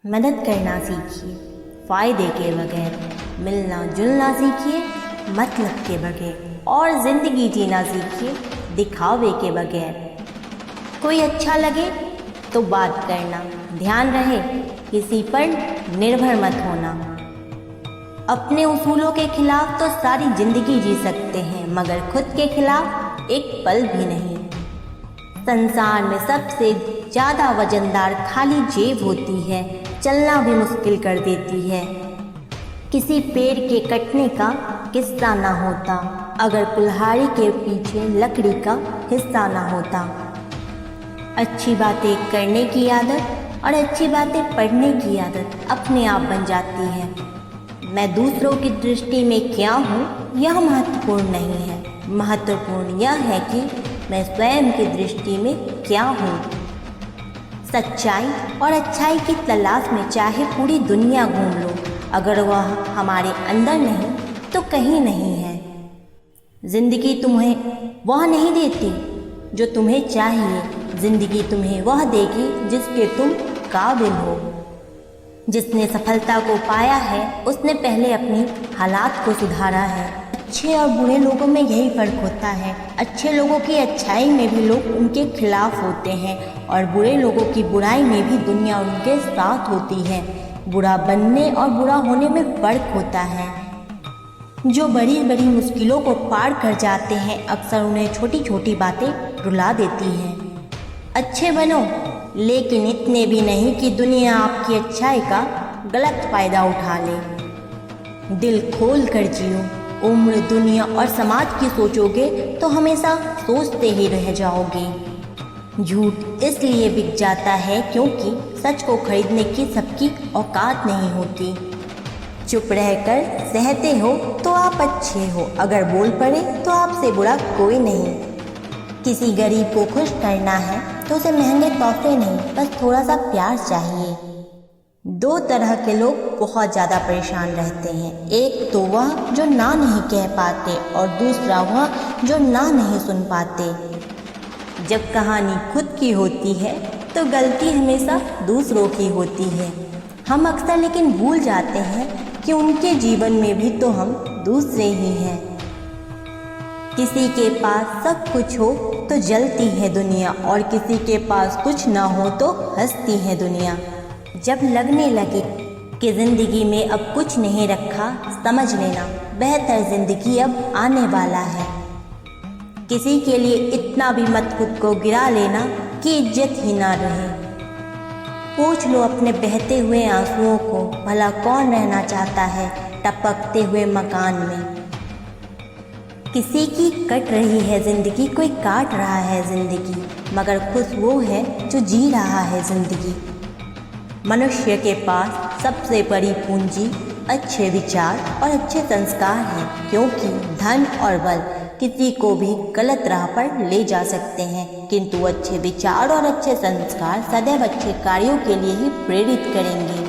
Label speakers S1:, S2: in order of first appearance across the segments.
S1: मदद करना सीखिए फ़ायदे के बगैर, मिलना जुलना सीखिए मतलब के बगैर, और ज़िंदगी जीना सीखिए दिखावे के बगैर। कोई अच्छा लगे तो बात करना, ध्यान रहे किसी पर निर्भर मत होना। अपने उसूलों के खिलाफ तो सारी ज़िंदगी जी सकते हैं, मगर खुद के खिलाफ एक पल भी नहीं। संसार में सबसे ज़्यादा वजनदार खाली जेब होती है, चलना भी मुश्किल कर देती है। किसी पेड़ के कटने का किस्सा ना होता अगर कुल्हाड़ी के पीछे लकड़ी का हिस्सा ना होता। अच्छी बातें करने की आदत और अच्छी बातें पढ़ने की आदत अपने आप बन जाती है। मैं दूसरों की दृष्टि में क्या हूँ यह महत्वपूर्ण नहीं है, महत्वपूर्ण यह है कि मैं स्वयं की दृष्टि में क्या हूँ। सच्चाई और अच्छाई की तलाश में चाहे पूरी दुनिया घूम लो, अगर वह हमारे अंदर नहीं तो कहीं नहीं है। जिंदगी तुम्हें वह नहीं देती जो तुम्हें चाहिए, जिंदगी तुम्हें वह देगी जिसके तुम काबिल हो। जिसने सफलता को पाया है उसने पहले अपनी हालात को सुधारा है। अच्छे और बुरे लोगों में यही फ़र्क होता है। अच्छे लोगों की अच्छाई में भी लोग उनके खिलाफ होते हैं और बुरे लोगों की बुराई में भी दुनिया उनके साथ होती है। बुरा बनने और बुरा होने में फ़र्क होता है। जो बड़ी बड़ी मुश्किलों को पार कर जाते हैं अक्सर उन्हें छोटी छोटी बातें रुला देती हैं। अच्छे बनो, लेकिन इतने भी नहीं कि दुनिया आपकी अच्छाई का गलत फ़ायदा उठा ले। दिल खोल कर जियो। उम्र, दुनिया और समाज की सोचोगे तो हमेशा सोचते ही रह जाओगे। झूठ इसलिए बिक जाता है क्योंकि सच को खरीदने की सबकी औकात नहीं होती। चुप रहकर सहते हो तो आप अच्छे हो, अगर बोल पड़े तो आपसे बुरा कोई नहीं। किसी गरीब को खुश करना है तो उसे महंगे तोहफे नहीं, बस थोड़ा सा प्यार चाहिए। दो तरह के लोग बहुत ज़्यादा परेशान रहते हैं, एक तो वह जो ना नहीं कह पाते और दूसरा वह जो ना नहीं सुन पाते। जब कहानी खुद की होती है तो गलती हमेशा दूसरों की होती है। हम अक्सर लेकिन भूल जाते हैं कि उनके जीवन में भी तो हम दूसरे ही हैं। किसी के पास सब कुछ हो तो जलती है दुनिया और किसी के पास कुछ ना हो तो हंसती है दुनिया। जब लगने लगे कि ज़िंदगी में अब कुछ नहीं रखा, समझ लेना बेहतर ज़िंदगी अब आने वाला है। किसी के लिए इतना भी मत खुद को गिरा लेना कि इज्जत ही ना रहे। पूछ लो अपने बहते हुए आंसुओं को, भला कौन रहना चाहता है टपकते हुए मकान में। किसी की कट रही है ज़िंदगी, कोई काट रहा है ज़िंदगी, मगर खुश वो है जो जी रहा है ज़िंदगी। मनुष्य के पास सबसे बड़ी पूंजी अच्छे विचार और अच्छे संस्कार हैं, क्योंकि धन और बल किसी को भी गलत राह पर ले जा सकते हैं, किंतु अच्छे विचार और अच्छे संस्कार सदैव अच्छे कार्यों के लिए ही प्रेरित करेंगे।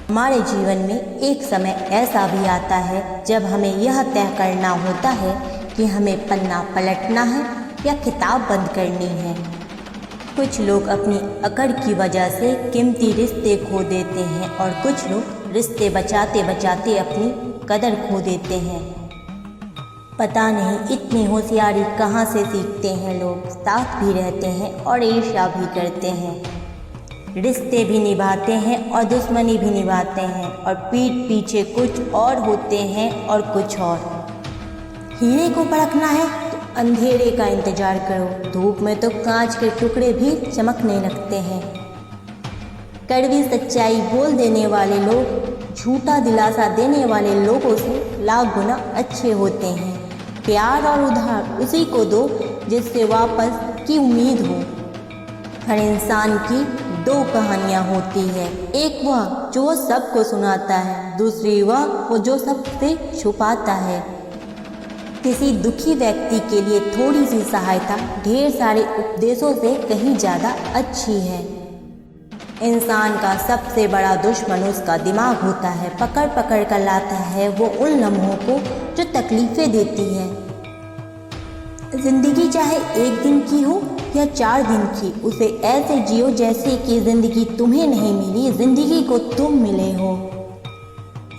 S1: हमारे जीवन में एक समय ऐसा भी आता है जब हमें यह तय करना होता है कि हमें पन्ना पलटना है या किताब बंद करनी है। कुछ लोग अपनी अकड़ की वजह से कीमती रिश्ते खो देते हैं और कुछ लोग रिश्ते बचाते बचाते अपनी कदर खो देते हैं। पता नहीं इतनी होशियारी कहाँ से सीखते हैं लोग। साथ भी रहते हैं और ईर्ष्या भी करते हैं, रिश्ते भी निभाते हैं और दुश्मनी भी निभाते हैं, और पीठ पीछे कुछ और होते हैं और कुछ और। हीरे को परखना है तो अंधेरे का इंतजार करो, धूप में तो कांच के टुकड़े भी चमकने लगते हैं। कड़वी सच्चाई बोल देने वाले लोग झूठा दिलासा देने वाले लोगों से लाख गुना अच्छे होते हैं। प्यार और उधार उसी को दो जिससे वापस की उम्मीद हो। हर इंसान की दो कहानियाँ होती है, एक वह जो सबको सुनाता है, दूसरी वह जो सबसे छुपाता है। किसी दुखी व्यक्ति के लिए थोड़ी सी सहायता ढेर सारे उपदेशों से कहीं ज़्यादा अच्छी है। इंसान का सबसे बड़ा दुश्मन उसका दिमाग होता है, पकड़ पकड़ कर लाता है वो उन लम्हों को जो तकलीफ़ें देती है। ज़िंदगी चाहे एक दिन की हो या 4 दिन की, उसे ऐसे जियो जैसे कि ज़िंदगी तुम्हें नहीं मिली, ज़िंदगी को तुम मिले हो।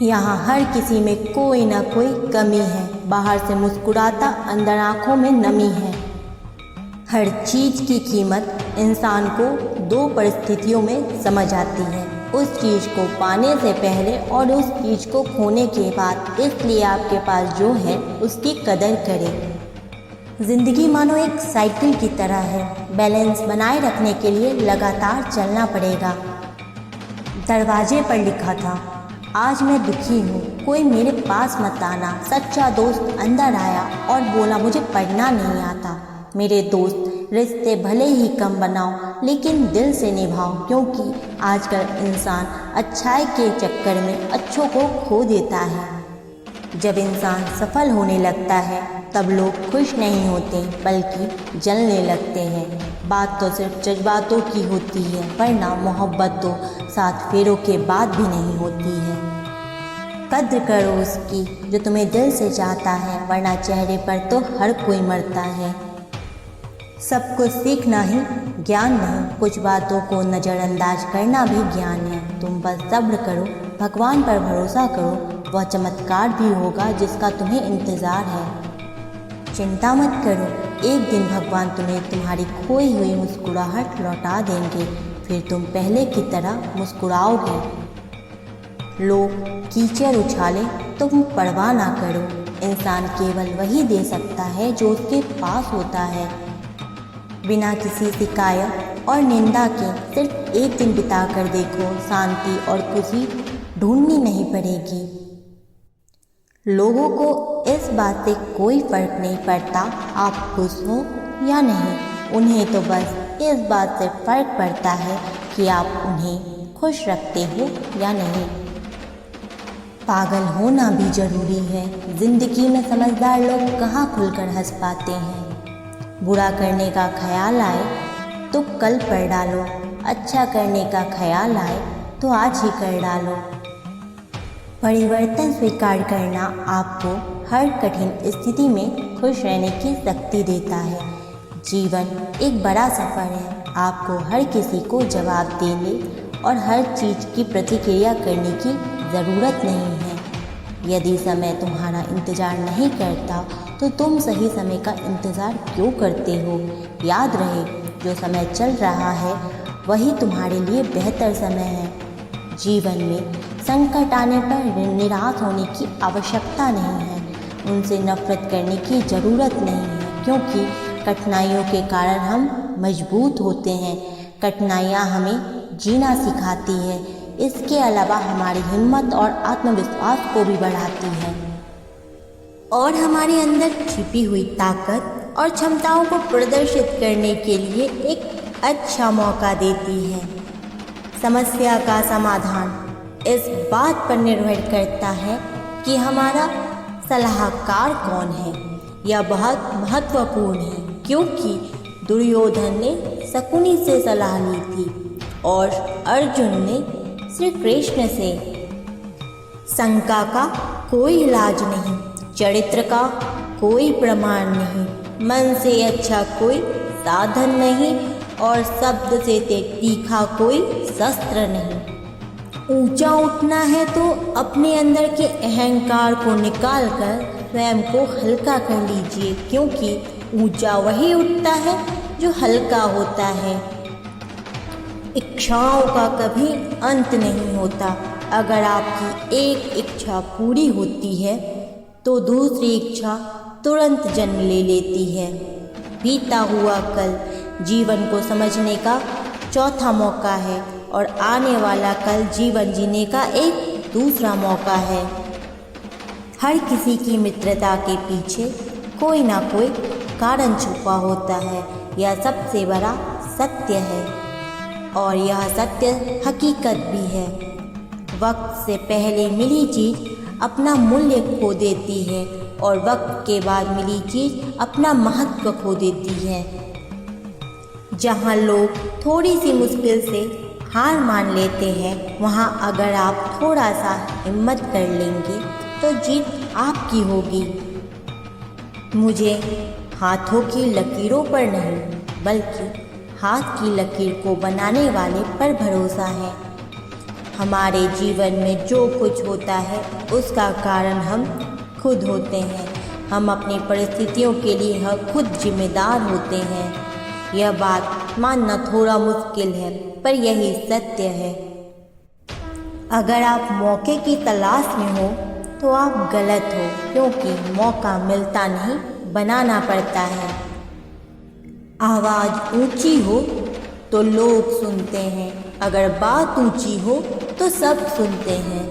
S1: यहाँ हर किसी में कोई ना कोई कमी है, बाहर से मुस्कुराता अंदर आँखों में नमी है। हर चीज़ की कीमत इंसान को 2 परिस्थितियों में समझ आती है, उस चीज़ को पाने से पहले और उस चीज़ को खोने के बाद। इसलिए आपके पास जो है उसकी कदर करें। ज़िंदगी मानो एक साइकिल की तरह है, बैलेंस बनाए रखने के लिए लगातार चलना पड़ेगा। दरवाजे पर लिखा था, आज मैं दुखी हूँ, कोई मेरे पास मत आना। सच्चा दोस्त अंदर आया और बोला, मुझे पढ़ना नहीं आता। मेरे दोस्त, रिश्ते भले ही कम बनाओ लेकिन दिल से निभाओ, क्योंकि आजकल इंसान अच्छाई के चक्कर में अच्छों को खो देता है। जब इंसान सफल होने लगता है तब लोग खुश नहीं होते बल्कि जलने लगते हैं। बात तो सिर्फ जज्बातों की होती है, वरना मोहब्बत तो 7 फेरों के बाद भी नहीं होती है। कद्र करो उसकी जो तुम्हें दिल से चाहता है, वरना चेहरे पर तो हर कोई मरता है। सब कुछ सीखना ही ज्ञान नहीं, कुछ बातों को नज़रअंदाज करना भी ज्ञान है। तुम बस सब्र करो, भगवान पर भरोसा करो, वह चमत्कार भी होगा जिसका तुम्हें इंतज़ार है। चिंता मत करो, एक दिन भगवान तुम्हें तुम्हारी खोई हुई मुस्कुराहट लौटा देंगे, फिर तुम पहले की तरह मुस्कुराओगे। लोग कीचड़ उछाले तो तुम परवाह ना करो, इंसान केवल वही दे सकता है जो उसके पास होता है। बिना किसी शिकायत और निंदा के सिर्फ एक दिन बिता कर देखो, शांति और खुशी ढूंढनी नहीं पड़ेगी। लोगों को इस बात से कोई फर्क नहीं पड़ता आप खुश हो या नहीं, उन्हें तो बस इस बात से फर्क पड़ता है कि आप उन्हें खुश रखते हो या नहीं। पागल होना भी ज़रूरी है, ज़िंदगी में समझदार लोग कहाँ खुलकर हंस पाते हैं। बुरा करने का ख्याल आए तो कल पर डालो, अच्छा करने का ख्याल आए तो आज ही कर डालो। परिवर्तन स्वीकार करना आपको हर कठिन स्थिति में खुश रहने की शक्ति देता है। जीवन एक बड़ा सफ़र है, आपको हर किसी को जवाब देने और हर चीज़ की प्रतिक्रिया करने की ज़रूरत नहीं है। यदि समय तुम्हारा इंतज़ार नहीं करता तो तुम सही समय का इंतज़ार क्यों करते हो। याद रहे, जो समय चल रहा है वही तुम्हारे लिए बेहतर समय है। जीवन में संकट आने पर निराश होने की आवश्यकता नहीं है, उनसे नफरत करने की ज़रूरत नहीं है, क्योंकि कठिनाइयों के कारण हम मजबूत होते हैं। कठिनाइयाँ हमें जीना सिखाती है, इसके अलावा हमारी हिम्मत और आत्मविश्वास को भी बढ़ाती है और हमारे अंदर छिपी हुई ताकत और क्षमताओं को प्रदर्शित करने के लिए एक अच्छा मौका देती है। समस्या का समाधान इस बात पर निर्भर करता है कि हमारा सलाहकार कौन है। यह बहुत महत्वपूर्ण है, क्योंकि दुर्योधन ने शकुनी से सलाह ली थी और अर्जुन ने श्री कृष्ण से। शंका का कोई इलाज नहीं, चरित्र का कोई प्रमाण नहीं, मन से अच्छा कोई साधन नहीं और शब्द से तीखा कोई शस्त्र नहीं। ऊंचा उठना है तो अपने अंदर के अहंकार को निकालकर स्वयं को हल्का कर लीजिए, क्योंकि ऊंचा वही उठता है जो हल्का होता है। इच्छाओं का कभी अंत नहीं होता। अगर आपकी एक इच्छा पूरी होती है तो दूसरी इच्छा तुरंत जन्म ले लेती है। बीता हुआ कल जीवन को समझने का चौथा मौका है और आने वाला कल जीवन जीने का एक दूसरा मौका है। हर किसी की मित्रता के पीछे कोई ना कोई कारण छुपा होता है, यह सबसे बड़ा सत्य है और यह सत्य हकीकत भी है। वक्त से पहले मिली चीज़ अपना मूल्य खो देती है और वक्त के बाद मिली चीज़ अपना महत्व खो देती है। जहाँ लोग थोड़ी सी मुश्किल से हार मान लेते हैं, वहाँ अगर आप थोड़ा सा हिम्मत कर लेंगे तो जीत आपकी होगी। मुझे हाथों की लकीरों पर नहीं बल्कि हाथ की लकीर को बनाने वाले पर भरोसा है। हमारे जीवन में जो कुछ होता है उसका कारण हम खुद होते हैं। हम अपनी परिस्थितियों के लिए हम खुद जिम्मेदार होते हैं। यह बात मानना थोड़ा मुश्किल है, पर यही सत्य है। अगर आप मौके की तलाश में हो तो आप गलत हो, क्योंकि मौका मिलता नहीं, बनाना पड़ता है। आवाज़ ऊंची हो तो लोग सुनते हैं, अगर बात ऊंची हो तो सब सुनते हैं।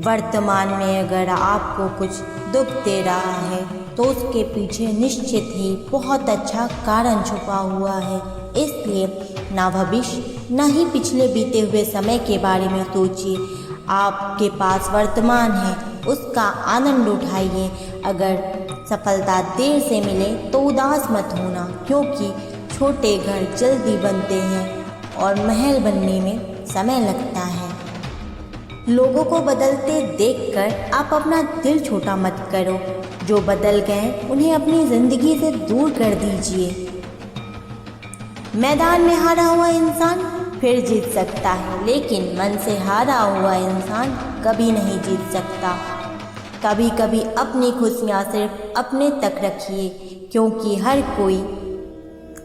S1: वर्तमान में अगर आपको कुछ दुख दे रहा है तो उसके पीछे निश्चित ही बहुत अच्छा कारण छुपा हुआ है। इसलिए ना भविष्य ना ही पिछले बीते हुए समय के बारे में सोचिए। आपके पास वर्तमान है, उसका आनंद उठाइए। अगर सफलता देर से मिले तो उदास मत होना, क्योंकि छोटे घर जल्दी बनते हैं और महल बनने में समय लगता है। लोगों को बदलते देखकर आप अपना दिल छोटा मत करो। जो बदल गए उन्हें अपनी ज़िंदगी से दूर कर दीजिए। मैदान में हारा हुआ इंसान फिर जीत सकता है, लेकिन मन से हारा हुआ इंसान कभी नहीं जीत सकता। कभी कभी अपनी खुशियाँ सिर्फ अपने तक रखिए, क्योंकि हर कोई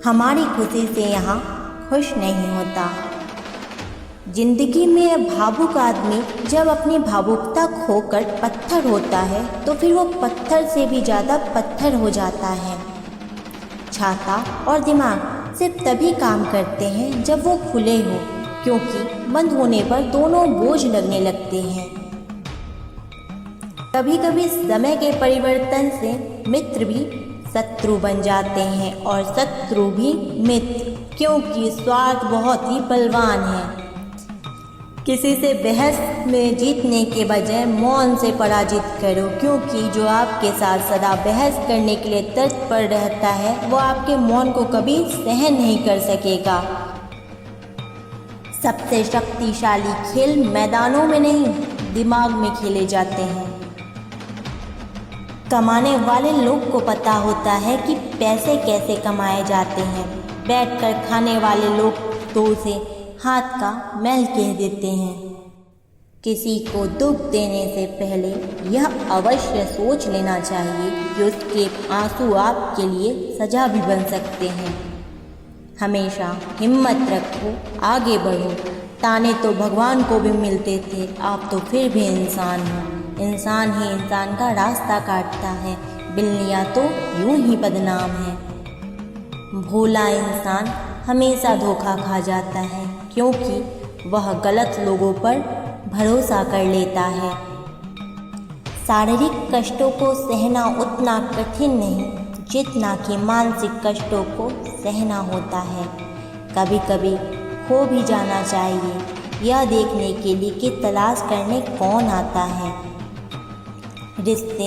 S1: हमारी खुशी से यहाँ खुश नहीं होता। जिंदगी में भावुक आदमी जब अपनी भावुकता खोकर पत्थर होता है तो फिर वो पत्थर से भी ज़्यादा पत्थर हो जाता है। छाता और दिमाग सिर्फ तभी काम करते हैं जब वो खुले हो, क्योंकि बंद होने पर दोनों बोझ लगने लगते हैं। कभी कभी समय के परिवर्तन से मित्र भी शत्रु बन जाते हैं और शत्रु भी मित्र, क्योंकि स्वार्थ बहुत ही बलवान है। किसी से बहस में जीतने के बजाय मौन से पराजित करो, क्योंकि जो आपके साथ सदा बहस करने के लिए तत्पर रहता है वो आपके मौन को कभी सहन नहीं कर सकेगा। सबसे शक्तिशाली खेल मैदानों में नहीं, दिमाग में खेले जाते हैं। कमाने वाले लोग को पता होता है कि पैसे कैसे कमाए जाते हैं। बैठकर खाने वाले लोग तो उसे हाथ का मैल कह देते हैं। किसी को दुख देने से पहले यह अवश्य सोच लेना चाहिए कि उसके आंसू आपके लिए सजा भी बन सकते हैं। हमेशा हिम्मत रखो, आगे बढ़ो। ताने तो भगवान को भी मिलते थे, आप तो फिर भी इंसान हो। इंसान ही इंसान का रास्ता काटता है, बिल्लियाँ तो यूं ही बदनाम है। भोला इंसान हमेशा धोखा खा जाता है, क्योंकि वह गलत लोगों पर भरोसा कर लेता है। शारीरिक कष्टों को सहना उतना कठिन नहीं जितना कि मानसिक कष्टों को सहना होता है। कभी कभी खो भी जाना चाहिए, यह देखने के लिए कि तलाश करने कौन आता है। रिश्ते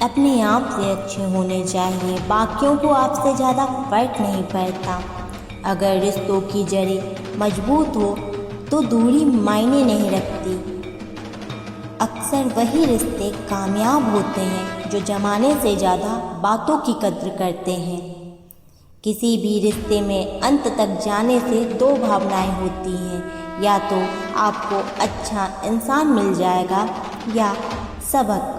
S1: अपने आप से अच्छे होने चाहिए, बाकियों को आपसे ज़्यादा फर्क नहीं पड़ता। अगर रिश्तों की जड़ें मजबूत हो तो दूरी मायने नहीं रखती। अक्सर वही रिश्ते कामयाब होते हैं जो ज़माने से ज़्यादा बातों की कद्र करते हैं। किसी भी रिश्ते में अंत तक जाने से दो भावनाएं होती हैं, या तो आपको अच्छा इंसान मिल जाएगा या सबक।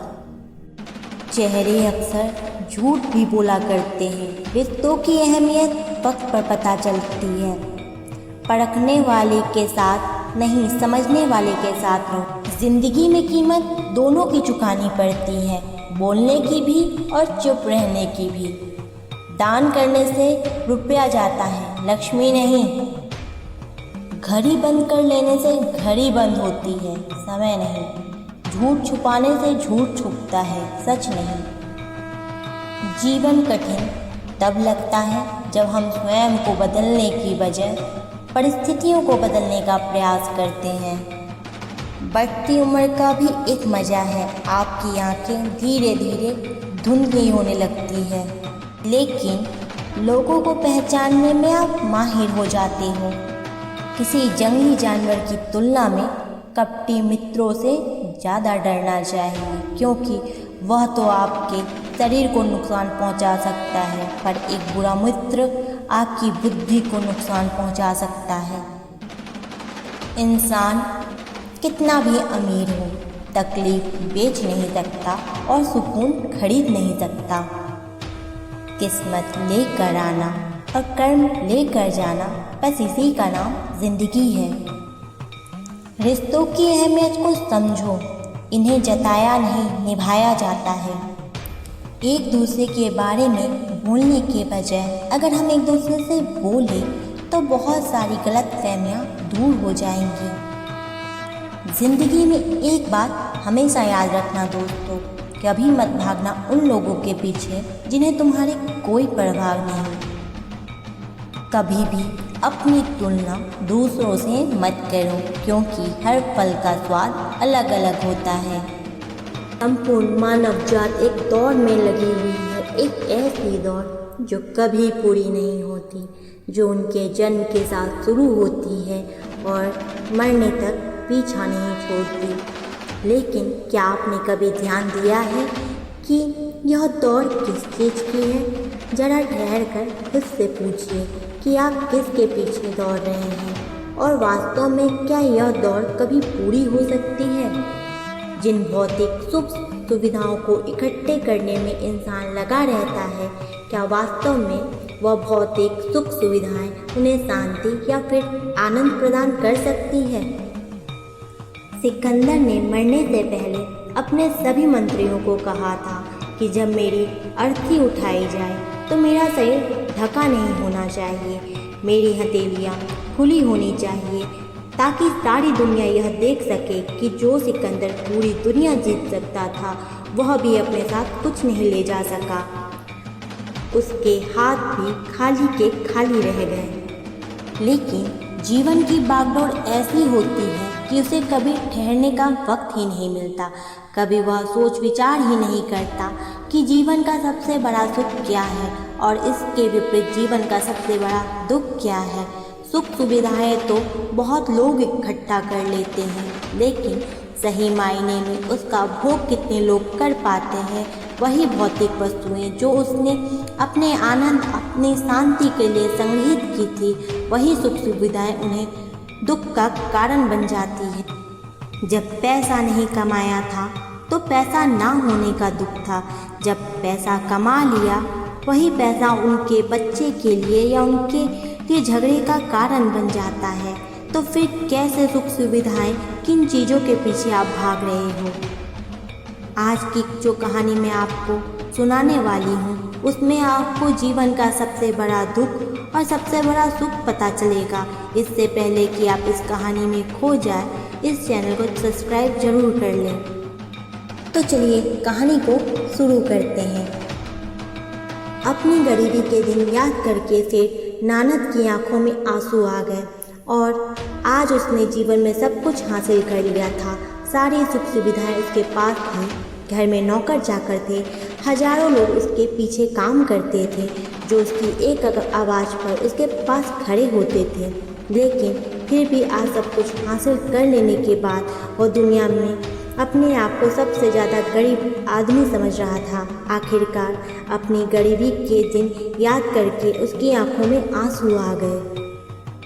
S1: चेहरे अक्सर झूठ भी बोला करते हैं। रिश्तों की अहमियत वक्त पर पता चलती है। परखने वाले के साथ नहीं, समझने वाले के साथ रहो। जिंदगी में कीमत दोनों की चुकानी पड़ती है, बोलने की भी और चुप रहने की भी। दान करने से रुपया जाता है, लक्ष्मी नहीं। घड़ी बंद कर लेने से घड़ी बंद होती है, समय नहीं। झूठ छुपाने से झूठ छुपता है, सच नहीं। जीवन कठिन तब लगता है जब हम स्वयं को बदलने की बजाय परिस्थितियों को बदलने का प्रयास करते हैं। बढ़ती उम्र का भी एक मज़ा है, आपकी आंखें धीरे धीरे धुंधली होने लगती है, लेकिन लोगों को पहचानने में आप माहिर हो जाते हो। किसी जंगली जानवर की तुलना में कपटी मित्रों से ज़्यादा डरना चाहिए, क्योंकि वह तो आपके शरीर को नुकसान पहुंचा सकता है, पर एक बुरा मित्र आपकी बुद्धि को नुकसान पहुंचा सकता है। इंसान कितना भी अमीर हो, तकलीफ बेच नहीं सकता और सुकून खरीद नहीं सकता। किस्मत लेकर आना और कर्म लेकर जाना, बस इसी का नाम जिंदगी है। रिश्तों की अहमियत को समझो, इन्हें जताया नहीं निभाया जाता है। एक दूसरे के बारे में बोलने के बजाय अगर हम एक दूसरे से बोलें तो बहुत सारी गलतफहमियां दूर हो जाएंगी। ज़िंदगी में एक बात हमेशा याद रखना दोस्तों, कभी मत भागना उन लोगों के पीछे जिन्हें तुम्हारी कोई परवाह नहीं। कभी भी अपनी तुलना दूसरों से मत करो, क्योंकि हर पल का स्वाद अलग अलग होता है। संपूर्ण मानव जात एक दौड़ में लगी हुई है, एक ऐसी दौड़ जो कभी पूरी नहीं होती, जो उनके जन्म के साथ शुरू होती है और मरने तक पीछा नहीं छोड़ती। लेकिन क्या आपने कभी ध्यान दिया है कि यह दौड़ किस चीज़ की है? जरा ठहर कर खुद से पूछिए कि आप किसके पीछे दौड़ रहे हैं और वास्तव में क्या यह दौड़ कभी पूरी हो सकती है? जिन भौतिक सुख सुविधाओं को इकट्ठे करने में इंसान लगा रहता है, क्या वास्तव में वह भौतिक सुख सुविधाएं उन्हें शांति या फिर आनंद प्रदान कर सकती है? सिकंदर ने मरने से पहले अपने सभी मंत्रियों को कहा था कि जब मेरी अर्थी उठाई जाए तो मेरा शरीर ढका नहीं होना चाहिए, मेरी हथेलियाँ खुली होनी चाहिए, ताकि सारी दुनिया यह देख सके कि जो सिकंदर पूरी दुनिया जीत सकता था वह भी अपने साथ कुछ नहीं ले जा सका। उसके हाथ भी खाली के खाली रह गए। लेकिन जीवन की बागडोर ऐसी होती है कि उसे कभी ठहरने का वक्त ही नहीं मिलता। कभी वह सोच विचार ही नहीं करता कि जीवन का सबसे बड़ा सुख क्या है और इसके विपरीत जीवन का सबसे बड़ा दुख क्या है। सुख सुविधाएं तो बहुत लोग इकट्ठा कर लेते हैं, लेकिन सही मायने में उसका भोग कितने लोग कर पाते हैं? वही भौतिक वस्तुएं जो उसने अपने आनंद, अपनी शांति के लिए संग्रहित की थी, वही सुख सुविधाएं उन्हें दुख का कारण बन जाती है। जब पैसा नहीं कमाया था तो पैसा ना होने का दुख था। जब पैसा कमा लिया, वही पैसा उनके बच्चे के लिए या उनके लिए झगड़े का कारण बन जाता है। तो फिर कैसे सुख सुविधाएं, किन चीज़ों के पीछे आप भाग रहे हो? आज की जो कहानी मैं आपको सुनाने वाली हूँ, उसमें आपको जीवन का सबसे बड़ा दुख और सबसे बड़ा सुख पता चलेगा। इससे पहले कि आप इस कहानी में खो जाए, इस चैनल को सब्सक्राइब जरूर कर लें। तो चलिए कहानी को शुरू करते हैं। अपनी गरीबी के दिन याद करके सेठ नानद की आंखों में आंसू आ गए और आज उसने जीवन में सब कुछ हासिल कर लिया था। सारी सुख सुविधाएं उसके पास थी, घर में नौकर चाकर थे, हजारों लोग उसके पीछे काम करते थे जो उसकी एक आवाज़ पर उसके पास खड़े होते थे। लेकिन फिर भी आज सब कुछ हासिल कर लेने के बाद वह दुनिया में अपने आप को सबसे ज़्यादा गरीब आदमी समझ रहा था। आखिरकार अपनी गरीबी के दिन याद करके उसकी आंखों में आंसू आ गए।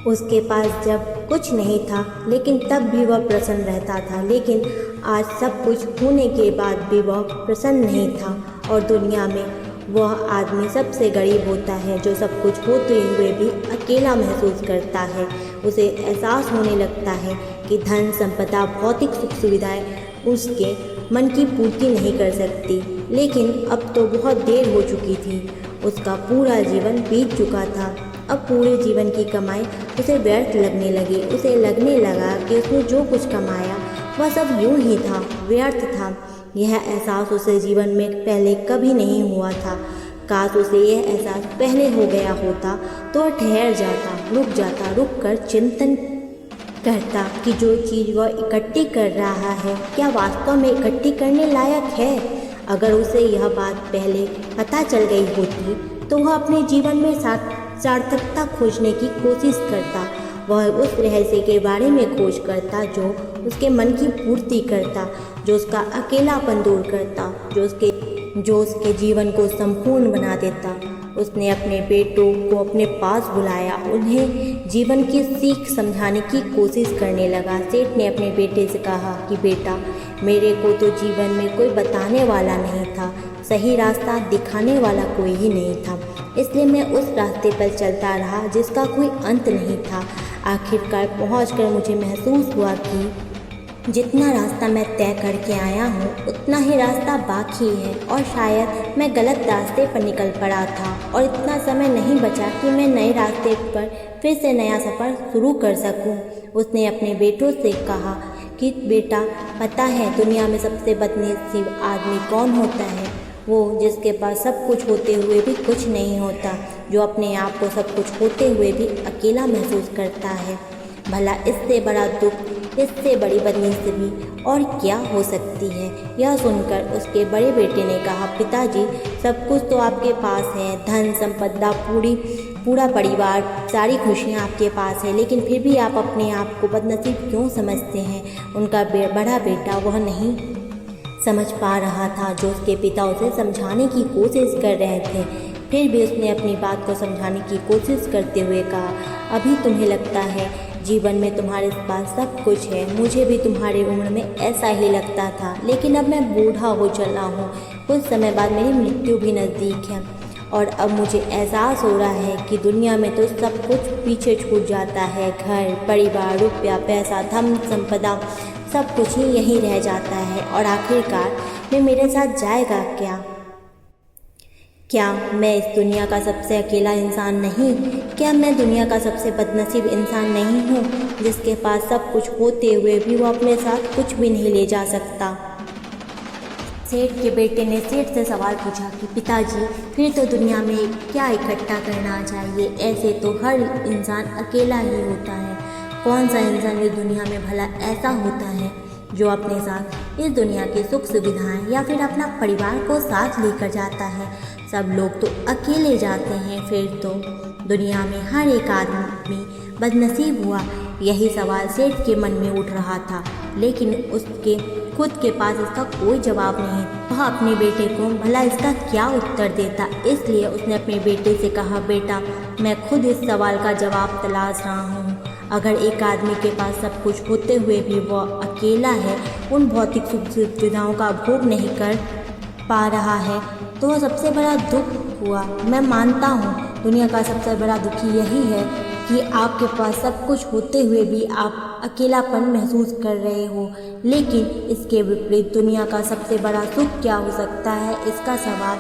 S1: उसके पास जब कुछ नहीं था, लेकिन तब भी वह प्रसन्न रहता था। लेकिन आज सब कुछ होने के बाद भी वह प्रसन्न नहीं था और दुनिया में वह आदमी सबसे गरीब होता है जो सब कुछ होते हुए भी अकेला महसूस करता है। उसे एहसास होने लगता है कि धन संपदा, भौतिक सुख सुविधाएं उसके मन की पूर्ति नहीं कर सकती। लेकिन अब तो बहुत देर हो चुकी थी, उसका पूरा जीवन बीत चुका था। अब पूरे जीवन की कमाई उसे व्यर्थ लगने लगी। उसे लगने लगा कि उसने जो कुछ कमाया वह सब यूं ही था, व्यर्थ था। यह एहसास उसे जीवन में पहले कभी नहीं हुआ था। काश उसे यह एहसास पहले हो गया होता तो वह ठहर जाता, रुक कर चिंतन करता कि जो चीज़ वह इकट्ठी कर रहा है क्या वास्तव में इकट्ठी करने लायक है। अगर उसे यह बात पहले पता चल गई होती तो वह अपने जीवन में सार्थकता खोजने की कोशिश करता। वह उस रहस्य के बारे में खोज करता जो उसके मन की पूर्ति करता, जो उसका अकेलापन दूर करता, जो उसके जीवन को संपूर्ण बना देता। उसने अपने बेटों को अपने पास बुलाया, उन्हें जीवन की सीख समझाने की कोशिश करने लगा। सेठ ने अपने बेटे से कहा कि बेटा, मेरे को तो जीवन में कोई बताने वाला नहीं था, सही रास्ता दिखाने वाला कोई ही नहीं था, इसलिए मैं उस रास्ते पर चलता रहा जिसका कोई अंत नहीं था। आखिरकार पहुंचकर मुझे महसूस हुआ कि जितना रास्ता मैं तय करके आया हूँ उतना ही रास्ता बाकी है और शायद मैं गलत रास्ते पर निकल पड़ा था और इतना समय नहीं बचा कि मैं नए रास्ते पर फिर से नया सफ़र शुरू कर सकूँ। उसने अपने बेटों से कहा कि बेटा, पता है दुनिया में सबसे बदनसीब आदमी कौन होता है? वो जिसके पास सब कुछ होते हुए भी कुछ नहीं होता, जो अपने आप को सब कुछ होते हुए भी अकेला महसूस करता है। भला इससे बड़ा दुख, इससे बड़ी बदनसीबी और क्या हो सकती है? यह सुनकर उसके बड़े बेटे ने कहा, पिताजी, सब कुछ तो आपके पास है, धन संपदा, पूरा परिवार, सारी खुशियाँ आपके पास है, लेकिन फिर भी आप अपने आप को बदनसीब क्यों समझते हैं? उनका बड़ा बेटा वह नहीं समझ पा रहा था जो उसके पिता उसे समझाने की कोशिश कर रहे थे। फिर भी उसने अपनी बात को समझाने की कोशिश करते हुए कहा, अभी तुम्हें लगता है जीवन में तुम्हारे पास सब कुछ है, मुझे भी तुम्हारी उम्र में ऐसा ही लगता था, लेकिन अब मैं बूढ़ा हो चला हूँ, कुछ समय बाद मेरी मृत्यु भी नज़दीक है और अब मुझे एहसास हो रहा है कि दुनिया में तो सब कुछ पीछे छूट जाता है, घर परिवार, रुपया पैसा, धन संपदा, सब कुछ ही यहीं रह जाता है और आखिरकार में मेरे साथ जाएगा क्या? क्या मैं इस दुनिया का सबसे अकेला इंसान नहीं? क्या मैं दुनिया का सबसे बदनसीब इंसान नहीं हूँ जिसके पास सब कुछ होते हुए भी वो अपने साथ कुछ भी नहीं ले जा सकता? सेठ के बेटे ने सेठ से सवाल पूछा कि पिताजी, फिर तो दुनिया में क्या इकट्ठा करना चाहिए? ऐसे तो हर इंसान अकेला ही होता है। कौन सा इंसान इस दुनिया में भला ऐसा होता है जो अपने साथ इस दुनिया की सुख सुविधाएं या फिर अपना परिवार को साथ लेकर जाता है? सब लोग तो अकेले जाते हैं, फिर तो दुनिया में हर एक आदमी बदनसीब हुआ। यही सवाल सेठ के मन में उठ रहा था, लेकिन उसके खुद के पास इसका कोई जवाब नहीं। वह अपने बेटे को भला इसका क्या उत्तर देता, इसलिए उसने अपने बेटे से कहा, बेटा, मैं खुद इस सवाल का जवाब तलाश रहा हूँ। अगर एक आदमी के पास सब कुछ होते हुए भी वह अकेला है, उन भौतिक सुख सुविधाओं का भोग नहीं कर पा रहा है, तो वह सबसे बड़ा दुख हुआ। मैं मानता हूँ दुनिया का सबसे बड़ा दुखी यही है कि आपके पास सब कुछ होते हुए भी आप अकेलापन महसूस कर रहे हो, लेकिन इसके विपरीत दुनिया का सबसे बड़ा सुख क्या हो सकता है, इसका सवाल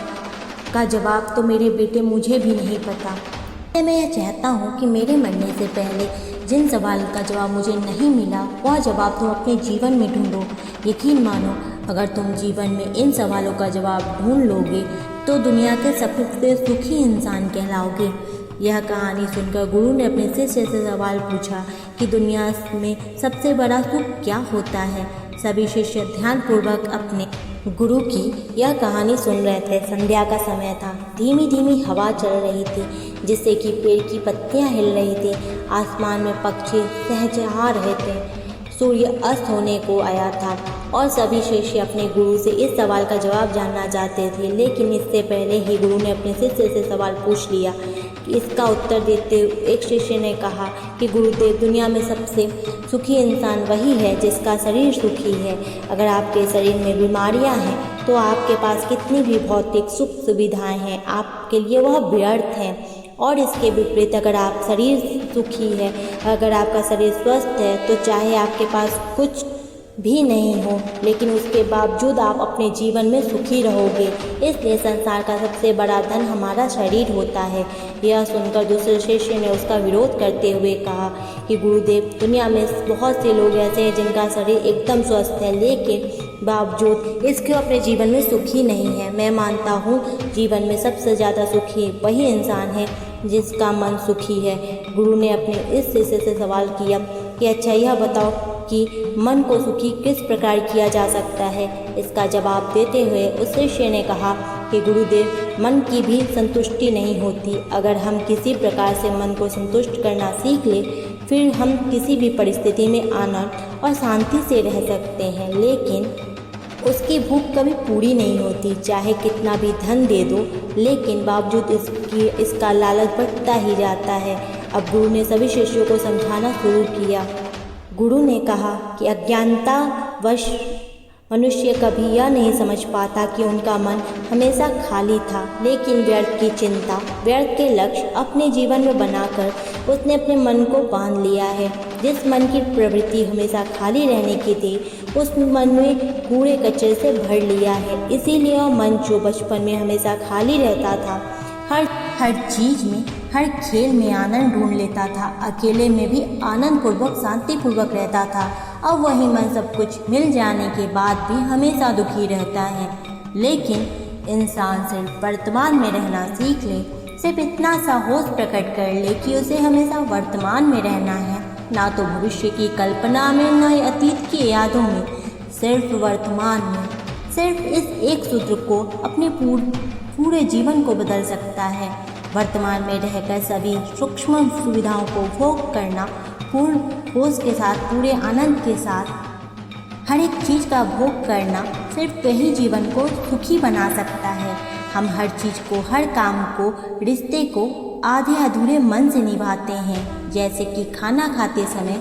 S1: का जवाब तो मेरे बेटे मुझे भी नहीं पता। मैं यह चाहता हूँ कि मेरे मरने से पहले जिन सवाल का जवाब मुझे नहीं मिला, वह जवाब तुम अपने जीवन में ढूंढो। यकीन मानो, अगर तुम जीवन में इन सवालों का जवाब ढूंढ लोगे तो दुनिया के सबसे सुखी इंसान कहलाओगे। यह कहानी सुनकर गुरु ने अपने शिष्य से सवाल पूछा कि दुनिया में सबसे बड़ा सुख क्या होता है। सभी शिष्य ध्यानपूर्वक अपने गुरु की यह कहानी सुन रहे थे। संध्या का समय था, धीमी धीमी हवा चल रही थी जिससे कि पेड़ की पत्तियां हिल रही थी। आसमान में पक्षी चहचहा रहे थे। सूर्य अस्त होने को आया था और सभी शिष्य अपने गुरु से इस सवाल का जवाब जानना चाहते थे, लेकिन इससे पहले ही गुरु ने अपने शिष्य से सवाल पूछ लिया। इसका उत्तर देते हुए एक शिष्य ने कहा कि गुरुदेव, दुनिया में सबसे सुखी इंसान वही है जिसका शरीर सुखी है। अगर आपके शरीर में बीमारियां हैं तो आपके पास कितनी भी भौतिक सुख सुविधाएं हैं, आपके लिए वह व्यर्थ हैं। और इसके विपरीत अगर आप शरीर सुखी है, अगर आपका शरीर स्वस्थ है, तो चाहे आपके पास कुछ भी नहीं हो, लेकिन उसके बावजूद आप अपने जीवन में सुखी रहोगे। इसलिए संसार का सबसे बड़ा धन हमारा शरीर होता है। यह सुनकर दूसरे शिष्य ने उसका विरोध करते हुए कहा कि गुरुदेव, दुनिया में बहुत से लोग ऐसे हैं जिनका शरीर एकदम स्वस्थ है, लेकिन बावजूद इसके अपने जीवन में सुखी नहीं है। मैं मानता हूँ जीवन में सबसे ज़्यादा सुखी वही इंसान है जिसका मन सुखी है। गुरु ने अपने इस शिष्य से सवाल किया कि अच्छा, यह बताओ कि मन को सुखी किस प्रकार किया जा सकता है। इसका जवाब देते हुए उस शिष्य ने कहा कि गुरुदेव, मन की भी संतुष्टि नहीं होती। अगर हम किसी प्रकार से मन को संतुष्ट करना सीख ले, फिर हम किसी भी परिस्थिति में आनंद और शांति से रह सकते हैं। लेकिन उसकी भूख कभी पूरी नहीं होती, चाहे कितना भी धन दे दो, लेकिन बावजूद इसका लालच बढ़ता ही जाता है। अब गुरु ने सभी शिष्यों को समझाना शुरू किया। गुरु ने कहा कि अज्ञानतावश मनुष्य कभी यह नहीं समझ पाता कि उनका मन हमेशा खाली था, लेकिन व्यर्थ की चिंता, व्यर्थ के लक्ष्य अपने जीवन में बनाकर उसने अपने मन को बांध लिया है। जिस मन की प्रवृत्ति हमेशा खाली रहने की थी, उस मन में कूड़े कचरे से भर लिया है। इसीलिए वह मन जो बचपन में हमेशा खाली रहता था, हर चीज़ में, हर खेल में आनंद ढूंढ लेता था, अकेले में भी आनंद पूर्वक शांतिपूर्वक रहता था, अब वही मन सब कुछ मिल जाने के बाद भी हमेशा दुखी रहता है। लेकिन इंसान सिर्फ वर्तमान में रहना सीख ले, सिर्फ इतना सा होश प्रकट कर ले कि उसे हमेशा वर्तमान में रहना है, ना तो भविष्य की कल्पना में, ना ही अतीत की यादों में, सिर्फ वर्तमान में। सिर्फ इस एक सूत्र को अपने पूरे जीवन को बदल सकता है। वर्तमान में रहकर सभी सूक्ष्म सुविधाओं को भोग करना, पूर्ण होश के साथ, पूरे आनंद के साथ हर एक चीज़ का भोग करना, सिर्फ वही जीवन को सुखी बना सकता है। हम हर चीज़ को, हर काम को, रिश्ते को आधे अधूरे मन से निभाते हैं। जैसे कि खाना खाते समय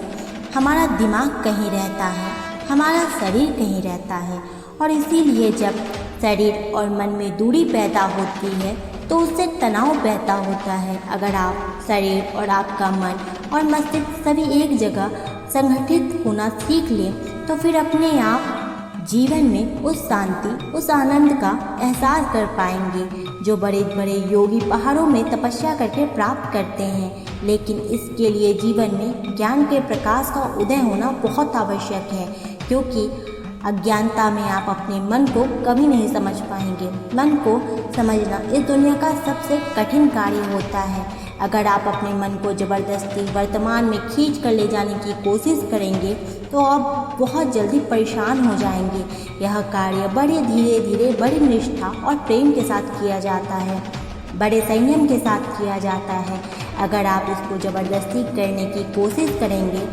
S1: हमारा दिमाग कहीं रहता है, हमारा शरीर कहीं रहता है, और इसीलिए जब शरीर और मन में दूरी पैदा होती है तो उससे तनाव पैदा होता है। अगर आप शरीर और आपका मन और मस्तिष्क सभी एक जगह संगठित होना सीख लें तो फिर अपने आप जीवन में उस शांति, उस आनंद का एहसास कर पाएंगे जो बड़े बड़े योगी पहाड़ों में तपस्या करके प्राप्त करते हैं। लेकिन इसके लिए जीवन में ज्ञान के प्रकाश का उदय होना बहुत आवश्यक है, क्योंकि अज्ञानता में आप अपने मन को कभी नहीं समझ पाएंगे। मन को समझना इस दुनिया का सबसे कठिन कार्य होता है। अगर आप अपने मन को ज़बरदस्ती वर्तमान में खींच कर ले जाने की कोशिश करेंगे तो आप बहुत जल्दी परेशान हो जाएंगे। यह कार्य बड़े धीरे धीरे, बड़ी निष्ठा और प्रेम के साथ किया जाता है, बड़े संयम के साथ किया जाता है। अगर आप इसको ज़बरदस्ती करने की कोशिश करेंगे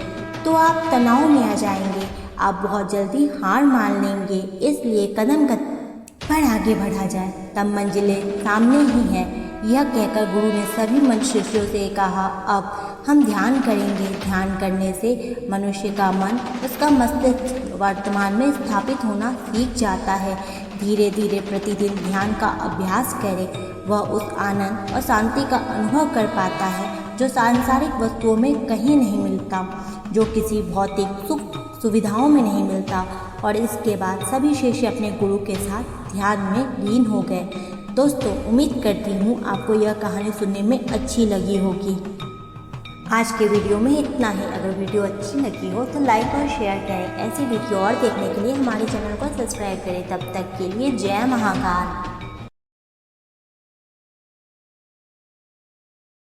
S1: तो आप तनाव में आ जाएंगे, आप बहुत जल्दी हार मान लेंगे। इसलिए कदम पर आगे बढ़ा जाए, तब मंजिलें सामने ही हैं। यह कहकर गुरु ने सभी शिष्यों से कहा, अब हम ध्यान करेंगे। ध्यान करने से मनुष्य का मन, उसका मस्तिष्क वर्तमान में स्थापित होना सीख जाता है। धीरे धीरे प्रतिदिन ध्यान का अभ्यास करे, वह उस आनंद और शांति का अनुभव कर पाता है जो सांसारिक वस्तुओं में कहीं नहीं मिलता, जो किसी भौतिक सुख सुविधाओं में नहीं मिलता। और इसके बाद सभी शिष्य अपने गुरु के साथ ध्यान में लीन हो गए। दोस्तों, उम्मीद करती हूँ आपको यह कहानी सुनने में अच्छी लगी होगी। आज के वीडियो में इतना ही। अगर वीडियो अच्छी लगी हो तो लाइक और शेयर करें। ऐसी वीडियो और देखने के लिए हमारे चैनल को सब्सक्राइब करें। तब तक के लिए जय महाकाल।